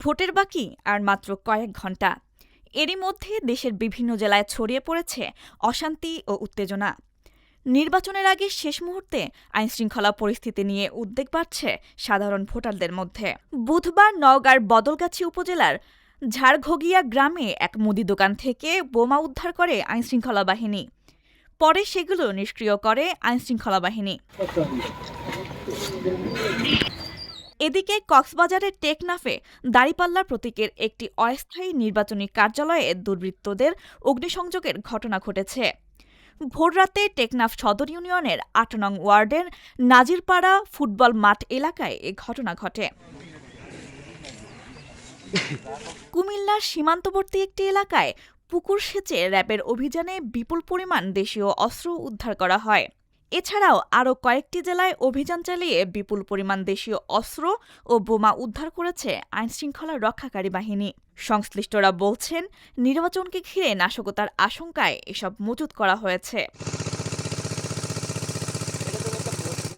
ভোটের বাকি আর মাত্র কয়েক ঘণ্টা। এরই মধ্যে দেশের বিভিন্ন জেলায় ছড়িয়ে পড়েছে অশান্তি ও উত্তেজনা। নির্বাচনের আগে শেষ মুহূর্তে আইনশৃঙ্খলা পরিস্থিতি নিয়ে উদ্বেগ বাড়ছে সাধারণ ভোটারদের মধ্যে। বুধবার নওগাঁর বদলগাছি উপজেলার ঝাড়ঘগিয়া গ্রামে এক মুদি দোকান থেকে বোমা উদ্ধার করে আইনশৃঙ্খলা বাহিনী। পরে সেগুলো নিষ্ক্রিয় করে আইনশৃঙ্খলা বাহিনী। এদিকে কক্সবাজারের টেকনাফে দাঁড়িপাল্লা প্রতীকের একটি অস্থায়ী নির্বাচনী কার্যালয়ে দুর্বৃত্তদের অগ্নিসংযোগের ঘটনা ঘটেছে। ভোররাতে টেকনাফ সদর ইউনিয়নের ৮ নং ওয়ার্ডের নাজিরপাড়া ফুটবল মাঠ এলাকায় এ ঘটনা ঘটে। কুমিল্লার সীমান্তবর্তী একটি এলাকায় পুকুর সেচে র্যাবের অভিযানে বিপুল পরিমাণ দেশীয় অস্ত্র উদ্ধার করা হয়। এছাড়াও আরও কয়েকটি জেলায় অভিযান চালিয়ে বিপুল পরিমাণ দেশীয় অস্ত্র ও বোমা উদ্ধার করেছে আইনশৃঙ্খলা রক্ষাকারী বাহিনী। সংশ্লিষ্টরা বলছেন, নির্বাচনকে ঘিরে নাশকতার আশঙ্কায় এসব মজুত করা হয়েছে।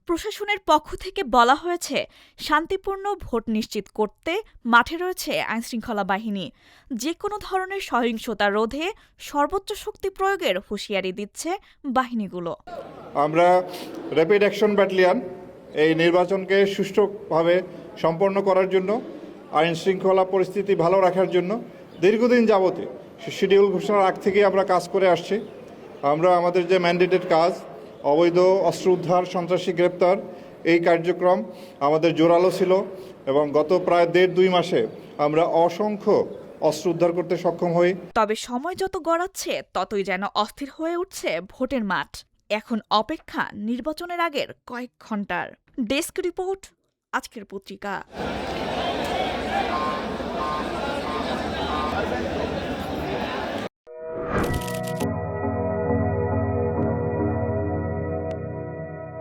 প্রশাসনের পক্ষ থেকে বলা হয়েছে, শান্তিপূর্ণ ভোট নিশ্চিত করতে মাঠে রয়েছে আইনশৃঙ্খলা বাহিনী। যে কোনো ধরনের সহিংসতা রোধে সর্বোচ্চ শক্তি প্রয়োগের হুঁশিয়ারি দিচ্ছে বাহিনীগুলো। আমরা র্যাপিড অ্যাকশন ব্যাটালিয়ন এই নির্বাচনকে সুষ্ঠুভাবে সম্পন্ন করার জন্য, আইন শৃঙ্খলা পরিস্থিতি ভালো রাখার জন্য দীর্ঘদিন যাবতে শিডিউল ঘোষণার আগ থেকে আমরা কাজ করে আসছি। আমরা আমাদের যে ম্যান্ডেটেড কাজ, অবৈধ অস্ত্র উদ্ধার, সন্ত্রাসী গ্রেপ্তার, এই কার্যক্রম আমাদের জোরালো ছিল এবং গত প্রায় ১.৫-২ মাসে আমরা অসংখ্য অস্ত্র উদ্ধার করতে সক্ষম হই। তবে সময় যত গড়াচ্ছে ততই যেন অস্থির হয়ে উঠছে ভোটের মাঠ। এখন অপেক্ষা নির্বাচনের আগের কয়েক ঘণ্টার। ডেস্ক রিপোর্ট, আজকের পত্রিকা।